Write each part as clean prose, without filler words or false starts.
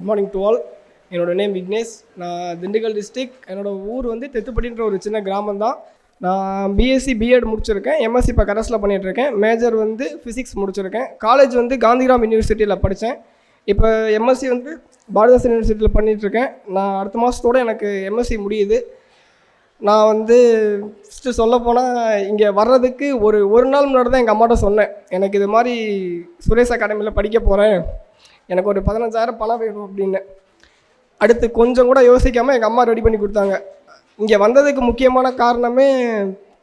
Good morning to all. என்னோடய name Vignesh. நான் Dindigul district. என்னோடய ஊர் வந்து தெத்துப்பட்டின்ற ஒரு சின்ன கிராமம் தான். நான் பிஎஸ்சி பிஎட் முடிச்சிருக்கேன். எம்எஸ்சி இப்போ கரஸில் பண்ணிகிட்ருக்கேன். மேஜர் வந்து ஃபிசிக்ஸ் முடிச்சிருக்கேன். காலேஜ் வந்து காந்திகிராம் யூனிவர்சிட்டியில் படித்தேன். இப்போ எம்எஸ்சி வந்து பாரதிதாசன் யூனிவர்சிட்டியில் பண்ணிகிட்ருக்கேன். நான் அடுத்த மாதத்தோடு எனக்கு எம்எஸ்சி முடியுது. நான் வந்து ஃபஸ்ட்டு சொல்லப்போனால் இங்கே வர்றதுக்கு ஒரு நாள் முன்னாடி தான் எங்கள் அம்மாட்ட சொன்னேன், எனக்கு இது மாதிரி சுரேஷ் அகாடமியில் படிக்க போகிறேன், எனக்கு ஒரு 15,000 பணம் வேணும் அப்படின்னு. அடுத்து கொஞ்சம் கூட யோசிக்காமல் எங்கள் அம்மா ரெடி பண்ணி கொடுத்தாங்க. இங்கே வந்ததுக்கு முக்கியமான காரணமே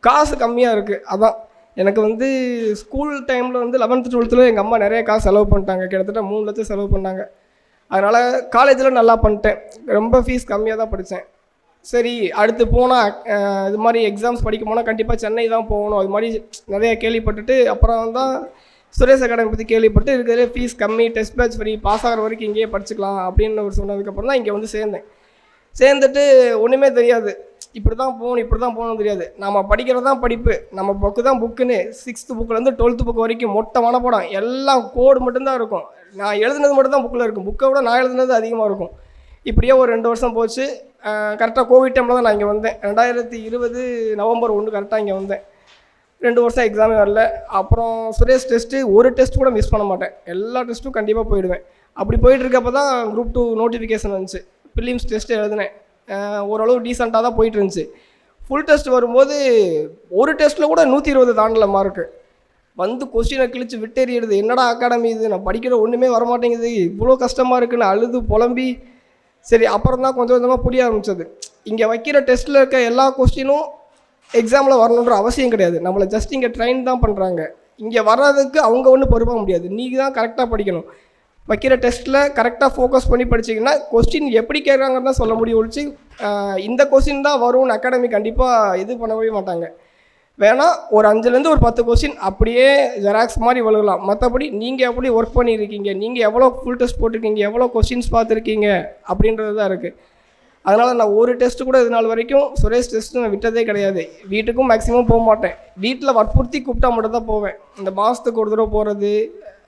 காசு கம்மியாக இருக்குது. அதான் எனக்கு வந்து ஸ்கூல் டைமில் வந்து 11th 12th எங்கள் அம்மா நிறைய காசு செலவு பண்ணிட்டாங்க. கிட்டத்தட்ட 3 லட்சம் செலவு பண்ணாங்க. அதனால் காலேஜில் நல்லா பண்ணிட்டேன். ரொம்ப ஃபீஸ் கம்மியாக தான் படித்தேன். சரி, அடுத்து போனால் இது மாதிரி எக்ஸாம்ஸ் படிக்க போனால் கண்டிப்பாக சென்னை தான் போகணும், அது மாதிரி நிறைய கேள்விப்பட்டுட்டு அப்புறம் தான் சுரேஷ் அகாடமி பற்றி கேள்விப்பட்டு இருக்கிறதே ஃபீஸ் கம்மி, டெஸ்ட் பேட்ச் ஃப்ரீ, பாஸ் ஆகிற வரைக்கும் இங்கேயே படிச்சுக்கலாம் அப்படின்னு ஒரு சொன்னதுக்கப்புறம் தான் இங்கே வந்து சேர்ந்துட்டு ஒன்றுமே தெரியாது. இப்படி தான் போகணும் தெரியாது. நம்ம படிக்கிறது தான் படிப்பு, நம்ம புக்கு தான் புக்குன்னு 6th புக்கிலேருந்து 12th புக் வரைக்கும் மொட்டை மனப்படம் எல்லாம் கோடு மட்டும்தான் இருக்கும். நான் எழுதுனது மட்டும் தான் புக்கில் இருக்கும். புக்கை விட நான் எழுதுனது அதிகமாக இருக்கும். இப்படியே ஒரு 2 வருஷம் போச்சு. கரெக்டாக கோவிட் டைமில் தான் நான் இங்கே வந்தேன். 2020 நவம்பர் 1 கரெக்டாக இங்கே வந்தேன். 2 வருஷம் எக்ஸாமே வரல. அப்புறம் சுரேஷ் டெஸ்ட்டு ஒரு டெஸ்ட் கூட மிஸ் பண்ண மாட்டேன். எல்லா டெஸ்ட்டும் கண்டிப்பாக போயிடுவேன். அப்படி போயிட்டுருக்கப்போ தான் குரூப் 2 நோட்டிஃபிகேஷன் வந்துச்சு. ப்ரிலிம்ஸ் டெஸ்ட்டு எழுதினேன். ஓரளவு டீசெண்டாக தான் போயிட்டு இருந்துச்சு. ஃபுல் டெஸ்ட் வரும்போது ஒரு டெஸ்ட்டில் கூட 120 தாண்டல மார்க்கு. வந்து கொஸ்டினை கிழிச்சு விட்டேறிடுது. என்னடா அகாடமி இது, நான் படிக்கிற ஒன்றுமே வரமாட்டேங்குது, இவ்வளோ கஷ்டமாக இருக்குன்னு அழுது புலம்பி சரி அப்புறம் தான் கொஞ்சம் கொஞ்சமாக புரிய ஆரம்பித்தது. இங்கே வைக்கிற டெஸ்ட்டில் இருக்க எல்லா கொஸ்டினும் எக்ஸாமில் வரணுன்ற அவசியம் கிடையாது. நம்மளை ஜஸ்ட் இங்கே ட்ரெயின் தான் பண்ணுறாங்க. இங்கே வர்றதுக்கு அவங்க ஒன்றும் பொறுப்பாக முடியாது. நீங்கள் தான் கரெக்டாக படிக்கணும். வைக்கிற டெஸ்ட்டில் கரெக்டாக ஃபோக்கஸ் பண்ணி படிச்சிங்கன்னா கொஸ்டின் எப்படி கேட்குறாங்கன்னு தான் சொல்ல முடியும் ஒழிச்சு இந்த கொஸ்டின் தான் வரும்னு அகாடமி கண்டிப்பாக இது பண்ணவே மாட்டாங்க. வேணால் ஒரு 5லேருந்து ஒரு 10 கொஸ்டின் அப்படியே ஜெராக்ஸ் மாதிரி வழுகலாம். மற்றபடி நீங்கள் எப்படி ஒர்க் பண்ணியிருக்கீங்க, நீங்கள் எவ்வளோ ஃபுல் டெஸ்ட் போட்டிருக்கீங்க, எவ்வளோ கொஸ்டின்ஸ் பார்த்துருக்கீங்க அப்படின்றது தான் இருக்குது. அதனால் நான் ஒரு டெஸ்ட்டு கூட இது நாள் வரைக்கும் சுரேஷ் டெஸ்ட்டு நான் விட்டதே கிடையாது. வீட்டுக்கும் மேக்ஸிமம் போக மாட்டேன். வீட்டில் வற்புறுத்தி கூப்பிட்டா மட்டும் தான் போவேன். இந்த மாதத்துக்கு ஒரு தடவை போகிறது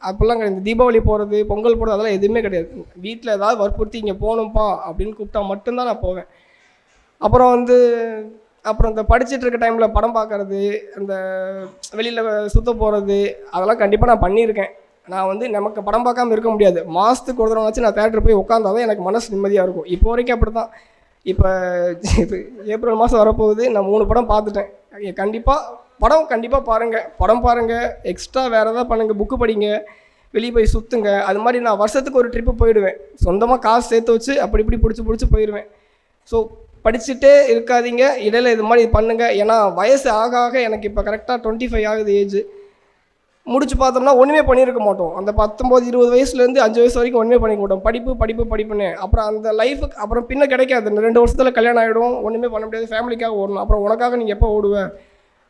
அப்போல்லாம் கிடையாது. இந்த தீபாவளி போகிறது, பொங்கல் போகிறது அதெல்லாம் எதுவுமே கிடையாது. வீட்டில் ஏதாவது வற்புறுத்தி இங்கே போகணும்ப்பா அப்படின்னு கூப்பிட்டா மட்டும்தான் நான் போவேன். அப்புறம் இந்த படிச்சுட்டு இருக்க டைமில் படம் பார்க்குறது, அந்த வெளியில் சுற்ற போகிறது அதெல்லாம் கண்டிப்பாக நான் பண்ணியிருக்கேன். நான் வந்து நமக்கு படம் பார்க்காம இருக்க முடியாது. மாதத்துக்கு ஒரு தடவை வச்சு நான் தேட்டர் போய் உட்காந்தாதான் எனக்கு மனசு நிம்மதியாக இருக்கும். இப்போ வரைக்கும் அப்படி தான். இப்போ ஏப்ரல் மாதம் வரப்போகுது. நான் 3 படம் பார்த்துட்டேன். கண்டிப்பாக பாருங்கள். எக்ஸ்ட்ரா வேறு எதாவது பண்ணுங்கள், புக்கு படிங்க, வெளியே போய் சுற்றுங்க. அது மாதிரி நான் வருஷத்துக்கு ஒரு ட்ரிப்பு போயிடுவேன். சொந்தமாக காசு சேர்த்து வச்சு அப்படி இப்படி பிடிச்சி போயிடுவேன். ஸோ படிச்சுட்டே இருக்காதீங்க, இடையில இது மாதிரி பண்ணுங்கள். ஏன்னா வயசு ஆக ஆக எனக்கு இப்போ கரெக்டாக 25 ஆகுது ஏஜ். முடிச்சு பார்த்தோம்னா ஒன்றுமே பண்ணியிருக்க மாட்டோம். அந்த 19 20 வயசுலேருந்து 5 வயசு வரைக்கும் ஒன்றுமே பண்ணிக்க மாட்டோம். படிப்புன்னு அப்புறம் அந்த லைஃபுக்கு அப்புறம் பின்ன கிடைக்காது. 2 வருஷத்தில் கல்யாணம் ஆகிடும், ஒன்றுமே பண்ண முடியாது, ஃபேமிலிக்காக ஓடணும். அப்புறம் உனக்காக நீங்கள் எப்போ ஓடுவேன்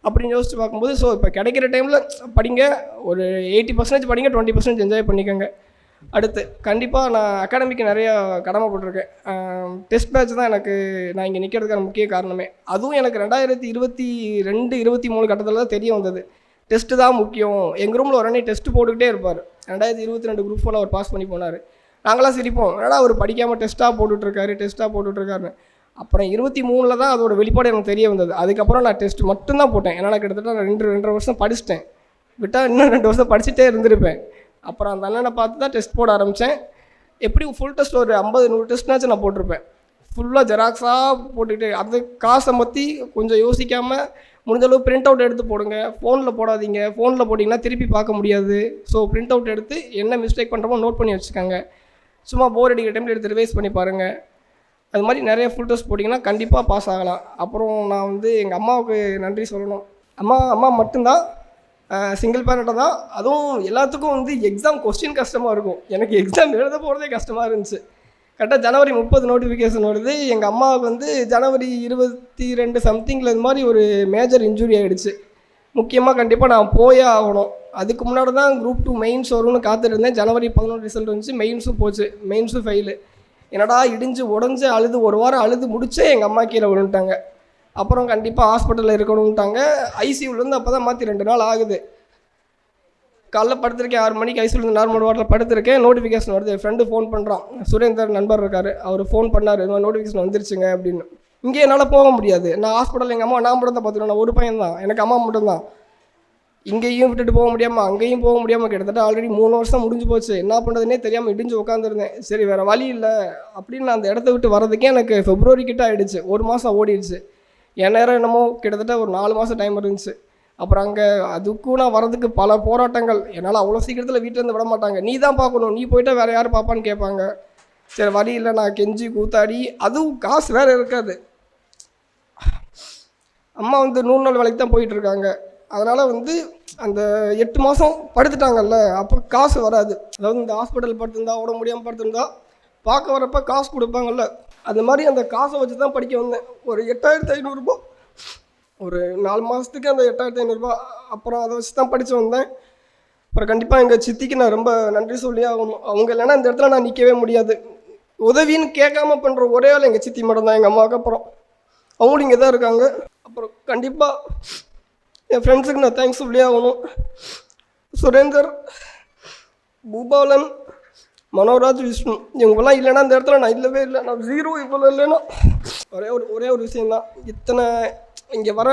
அப்படின்னு யோசிச்சு பார்க்கும்போது ஸோ இப்போ கிடைக்கிற டைமில் படிங்க. ஒரு 80% படிங்க, 20% என்ஜாய் பண்ணிக்கோங்க. அடுத்து கண்டிப்பாக நான் அகாடமிக்கு நிறையா கடமைப்பட்டிருக்கேன். டெஸ்ட் பேட்ச் தான் நான் இங்கே நிற்கிறதுக்கான முக்கிய காரணமே. அதுவும் எனக்கு 2022 23 கட்டத்தில் தான் தெரிய வந்தது. டெஸ்ட்டு தான் முக்கியம். எங்கள் ரூமில் ஒரு அண்ணி டெஸ்ட்டு போட்டுக்கிட்டே இருப்பார். 2022 குரூப் 4 அவர் பாஸ் பண்ணி போனார். நாங்களாம் சிரிப்போம், என்னடா அவர் படிக்காமல் டெஸ்ட்டாக போட்டுட்ருக்காருன்னு. அப்புறம் 23 தான் அதோட வெளிப்பாடு எனக்கு தெரிய வந்தது. அதுக்கப்புறம் நான் டெஸ்ட் மட்டும்தான் போட்டேன். ஏன்னா நான் கிட்டத்தட்ட நான் 2.5 வருஷம் படிச்சிட்டேன். விட்டால் இன்னும் 2 வருஷம் படிச்சுட்டே இருந்திருப்பேன். அப்புறம் அந்த அண்ணனை பார்த்து தான் டெஸ்ட் போட ஆரம்பித்தேன். எப்படி ஃபுல் டெஸ்ட் ஒரு 50-100 டெஸ்ட்னாச்சும் நான் போட்டிருப்பேன். ஃபுல்லாக ஜெராக்ஸாக போட்டுக்கிட்டு அது காசை பற்றி கொஞ்சம் யோசிக்காமல் முடிஞ்சளவு பிரிண்ட் அவுட் எடுத்து போடுங்க. ஃபோனில் போடாதீங்க. ஃபோனில் போட்டிங்கன்னா திருப்பி பார்க்க முடியாது. ஸோ பிரிண்ட் அவுட் எடுத்து என்ன மிஸ்டேக் பண்ணுறோமோ நோட் பண்ணி வச்சுக்கோங்க. சும்மா போர் அடிக்கிற டைமில் எடுத்து ரிவைஸ் பண்ணி பாருங்கள். அது மாதிரி நிறைய ஃபுல் டெஸ்ட் போட்டிங்கன்னா கண்டிப்பாக பாஸ் ஆகலாம். அப்புறம் நான் வந்து எங்கள் அம்மாவுக்கு நன்றி சொல்லணும். அம்மா மட்டும்தான், சிங்கிள் பேரண்ட்டாக தான். அதுவும் எல்லாத்துக்கும் வந்து எக்ஸாம் கொஸ்டின் கஷ்டமாக இருக்கும். எனக்கு எக்ஸாம் எழுத போகிறதே கஷ்டமாக இருந்துச்சு. கரெக்டாக ஜனவரி 30 நோட்டிஃபிகேஷன் வருது. எங்கள் அம்மாவுக்கு வந்து ஜனவரி 22 சம்திங்கில் இது மாதிரி ஒரு மேஜர் இன்ஜுரி ஆகிடுச்சு. முக்கியமாக கண்டிப்பாக நான் போயே ஆகணும். அதுக்கு முன்னாடி தான் குரூப் 2 மெயின்ஸ் வரும்னு காத்துட்டு இருந்தேன். ஜனவரி 11 ரிசல்ட் வந்துச்சு. மெயின்ஸும் போச்சு. மெயின்ஸும் ஃபெயிலு. என்னடா இடிஞ்சு உடஞ்சி அழுது ஒரு வாரம் அழுது முடிச்சே எங்கள் அம்மா கீழே விழுந்துட்டாங்க. அப்புறம் கண்டிப்பாக ஹாஸ்பிட்டலில் இருக்கணும்ட்டாங்க. ஐசியூலேருந்து அப்போ தான் மாற்றி 2 நாள் ஆகுது. காலைல படுத்திருக்கேன் 6 மணிக்கு ஐசியூலேருந்து நார்மல் வார்டில் படுத்திருக்கேன். நோட்டிஃபிகேஷன் வருது. என் ஃப்ரெண்டு ஃபோன் பண்ணுறான், சுரேந்தர் நண்பர் இருக்கார், அவர் ஃபோன் பண்ணார், இந்த மாதிரி நோட்டிஃபிகேஷன் வந்துருச்சுங்க அப்படின்னு. இங்கே என்னால் போக முடியாது. நான் ஹாஸ்பிட்டல் எங்கள் அம்மா நான் மட்டும் தான் பார்த்துருவேன். நான் ஒரு பையன் தான், எனக்கு அம்மா மட்டும்தான். இங்கேயும் விட்டுட்டு போக முடியாமல் அங்கேயும் போக முடியாமல் கிட்டத்தட்ட ஆல்ரெடி 3 வருஷம் முடிஞ்சு போச்சு. என்ன பண்ணுறதுனே தெரியாமல் இடிஞ்சு உட்காந்துருந்தேன். சரி வேறு வழி இல்லை அப்படின்னு நான் அந்த இடத்த விட்டு வரதுக்கே எனக்கு February கிட்ட ஆகிடுச்சு. 1 மாதம் ஓடிடுச்சு. என் நேரம் என்னமோ கிட்டத்தட்ட ஒரு 4 மாதம் டைம் இருந்துச்சு. அப்புறம் அங்கே அதுக்கும் நான் வரதுக்கு பல போராட்டங்கள். என்னால் அவ்வளோ சீக்கிரத்தில் வீட்டிலேருந்து விட மாட்டாங்க. நீ தான் பார்க்கணும், நீ போய்ட்டால் வேறு யார் பார்ப்பான்னு கேட்பாங்க. சரி வழி இல்லை, நான் கெஞ்சி கூத்தாடி, அதுவும் காசு வேறு இருக்காது. அம்மா 100 நாள் வேலைக்கு தான் போயிட்டுருக்காங்க. அதனால் அந்த 8 மாதம் படுத்துட்டாங்கல்ல, அப்போ காசு வராது. அதாவது இந்த ஹாஸ்பிட்டல் படுத்திருந்தா, உட முடியாமல் படுத்திருந்தா பார்க்க வரப்போ காசு கொடுப்பாங்கல்ல, அந்த மாதிரி அந்த காசை வச்சு தான் படிக்க வந்தேன். ஒரு 8500 ரூபா, ஒரு 4 மாதத்துக்கு அந்த 8500 ரூபா. அப்புறம் அதை வச்சு தான் படித்து வந்தேன். அப்புறம் கண்டிப்பாக எங்கள் சித்திக்கு நான் ரொம்ப நன்றி சொல்லி ஆகணும். அவங்க இல்லைன்னா இந்த இடத்துல நான் நிற்கவே முடியாது. உதவின்னு கேட்காம பண்ணுற ஒரே ஆள் எங்கள் சித்தி மட்டும் தான், எங்கள் அம்மாவுக்கு அப்புறம். அவங்களும் இங்கே தான் இருக்காங்க. அப்புறம் கண்டிப்பாக என் ஃப்ரெண்ட்ஸுக்கு நான் தேங்க்ஸ் சொல்லி ஆகணும். சுரேந்தர், பூபாலன், மனோராஜ், விஷ்ணு, இவங்கெல்லாம் இல்லைன்னா இந்த இடத்துல நான் இல்லவே இல்லை. நான் 0 இவ்வளோ இல்லைன்னா. ஒரே ஒரு விஷயந்தான். இத்தனை இங்கே வர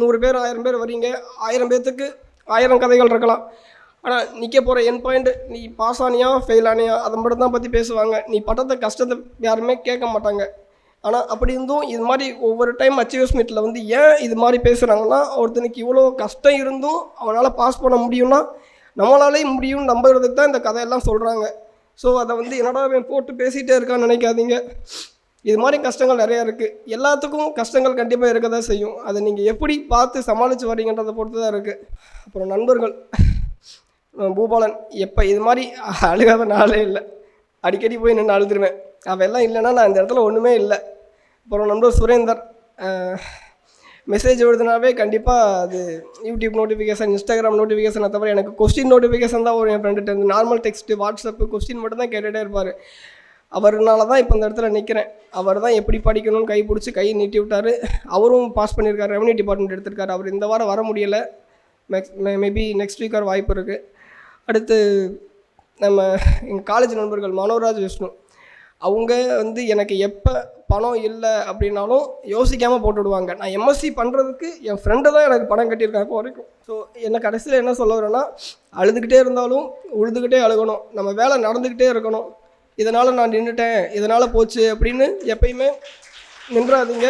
100 பேர் 1000 பேர் வரீங்க. 1000 பேர்த்துக்கு 1000 கதைகள் இருக்கலாம். ஆனால் நிற்க போகிற என் பாயிண்ட், நீ பாஸ் ஆனியா ஃபெயில் ஆனியா அதை மட்டும் தான் பற்றி பேசுவாங்க. நீ பட்டத்தை கஷ்டத்தை யாருமே கேட்க மாட்டாங்க. ஆனால் அப்படி இருந்தும் இது மாதிரி ஒவ்வொரு டைம் அச்சீவர்ஸ் மீட்டில் ஏன் இது மாதிரி பேசுகிறாங்கன்னா, ஒருத்தனுக்கு இவ்வளோ கஷ்டம் இருந்தும் அவனால் பாஸ் பண்ண முடியும்னா நம்மளாலே முடியும்னு நம்புறதுக்கு தான் இந்த கதையெல்லாம் சொல்கிறாங்க. ஸோ அதை என்னடா அவன் போட்டு பேசிகிட்டே இருக்கான்னு நினைக்காதீங்க. இது மாதிரி கஷ்டங்கள் நிறையா இருக்குது. எல்லாத்துக்கும் கஷ்டங்கள் கண்டிப்பாக இருக்க தான் செய்யும். அதை நீங்கள் எப்படி பார்த்து சமாளித்து வரீங்கன்றதை பொறுத்து தான் இருக்குது. அப்புறம் நண்பர்கள், பூபாலன் எப்போ இது மாதிரி அழுகாத நாளே இல்லை. அடிக்கடி போய் நின்று அழுதுருவேன். அவெல்லாம் இல்லைன்னா நான் இந்த இடத்துல ஒன்றுமே இல்லை. அப்புறம் நண்பர் சுரேந்தர், மெசேஜ் எழுதுனாவே கண்டிப்பாக அது யூடியூப் நோட்டிஃபிகேஷன், இன்ஸ்டாகிராம் நோட்டிஃபிகேஷனை தவிர எனக்கு கொஸ்டின் நோட்டிஃபிகேஷன் தான் வரும். என் ஃப்ரெண்டுகிட்ட நார்மல் டெக்ஸ்ட்டு, வாட்ஸ்அப்பு, கொஸ்டின் மட்டும் தான் கேட்டுகிட்டே இருப்பார். அவர்னால தான் இப்போ இந்த இடத்துல நிற்கிறேன். அவர் தான் எப்படி படிக்கணும்னு கை பிடிச்சி கை நீட்டி விட்டார். அவரும் பாஸ் பண்ணியிருக்காரு, ரெவன்யூ டிபார்ட்மெண்ட் எடுத்திருக்காரு. அவர் இந்த வாரம் வர முடியலை. மேபி நெக்ஸ்ட் வீக் வர வாய்ப்பு இருக்குது. அடுத்து நம்ம எங்கள் காலேஜ் நண்பர்கள் மனோராஜ், விஷ்ணு, அவங்க எனக்கு எப்போ பணம் இல்லை அப்படின்னாலும் யோசிக்காமல் போட்டு விடுவாங்க. நான் எம்எஸ்சி பண்ணுறதுக்கு என் ஃப்ரெண்டு தான் எனக்கு பணம் கட்டியிருக்காங்க இப்போ வரைக்கும். ஸோ என்ன கடைசியில் என்ன சொல்ல வரேன்னா, அழுதுகிட்டே இருந்தாலும் உழுதுகிட்டே அழுகணும். நம்ம வேலை நடந்துக்கிட்டே இருக்கணும். இதனால் நான் நின்றுட்டேன், இதனால் போச்சு அப்படின்னு எப்பயுமே நின்றாதீங்க.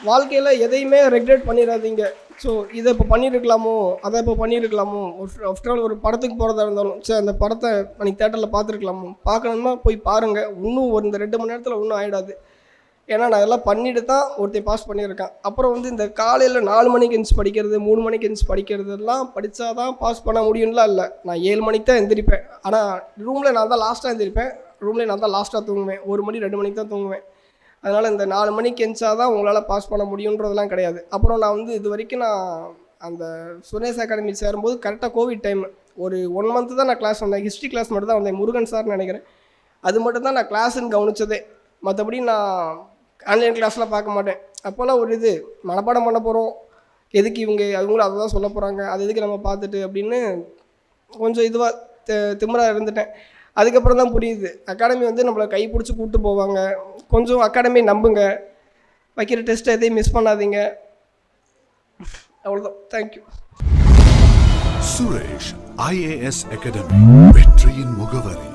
வாழ்க்கையில் எதையுமே ரெக்ரெட் பண்ணிடாதீங்க. ஸோ இதை இப்போ பண்ணியிருக்கலாமோ, அதை இப்போ பண்ணியிருக்கலாமோ, ஆஃப்டர் ஆல் ஒரு படத்துக்கு போகிறதா இருந்தாலும் சரி, அந்த படத்தை அன்றைக்கி தேட்டரில் பார்த்துருக்கலாமோ, பார்க்கணுன்னா போய் பாருங்கள். இன்னும் இந்த 2 மணி நேரத்தில் ஒன்றும் ஆகிடாது. ஏன்னா நான் இதெல்லாம் பண்ணிட்டு தான் ஒருத்தர் பாஸ் பண்ணியிருக்கேன். அப்புறம் இந்த காலையில் 4 மணிக்கு எந்திச்சு படிக்கிறது, 3 மணிக்கு எந்திச்சு படிக்கிறதுலாம் படித்தா தான் பாஸ் பண்ண முடியும்லாம் இல்லை. நான் 7 மணிக்கு தான் எந்திரிப்பேன். ஆனால் ரூமில் நான் தான் லாஸ்ட்டாக எந்திரிப்பேன். ரூமில் நான் தான் லாஸ்ட்டாக தூங்குவேன். 1 மணி 2 மணிக்கு தான் தூங்குவேன். அதனால் இந்த 4 மணிக்கு எந்திச்சா தான் உங்களால் பாஸ் பண்ண முடியுன்றதெல்லாம் கிடையாது. அப்புறம் நான் இது வரைக்கும் நான் அந்த சுரேஷ் அகாடமி சேரும்போது கரெக்டாக கோவிட் டைம் ஒரு 1 மந்த்து தான் நான் கிளாஸ் வந்தேன். ஹிஸ்ட்ரி கிளாஸ் மட்டும் தான் வந்தேன். முருகன் சார்னு நினைக்கிறேன். அது மட்டும் தான் நான் கிளாஸுன்னு கவனித்ததே. மற்றபடி நான் ஆன்லைன் கிளாஸ்லாம் பார்க்க மாட்டேன். அப்போல்லாம் ஒரு மனப்பாடம் பண்ண போகிறோம், எதுக்கு அவங்களும் அதை தான் சொல்ல போகிறாங்க, அது எதுக்கு நம்ம பார்த்துட்டு அப்படின்னு கொஞ்சம் இதுவாக திமிராக இருந்துட்டேன். அதுக்கப்புறம் தான் புரியுது, அகாடமி நம்மளை கை பிடிச்சி கூப்பிட்டு போவாங்க. கொஞ்சம் அகாடமி நம்புங்க, வைக்கிற டெஸ்ட்டை எதையும் மிஸ் பண்ணாதீங்க. அவ்வளோதான். தேங்க்யூ. சுரேஷ் IAS அகாடமி, வெற்றியின் முகவரி.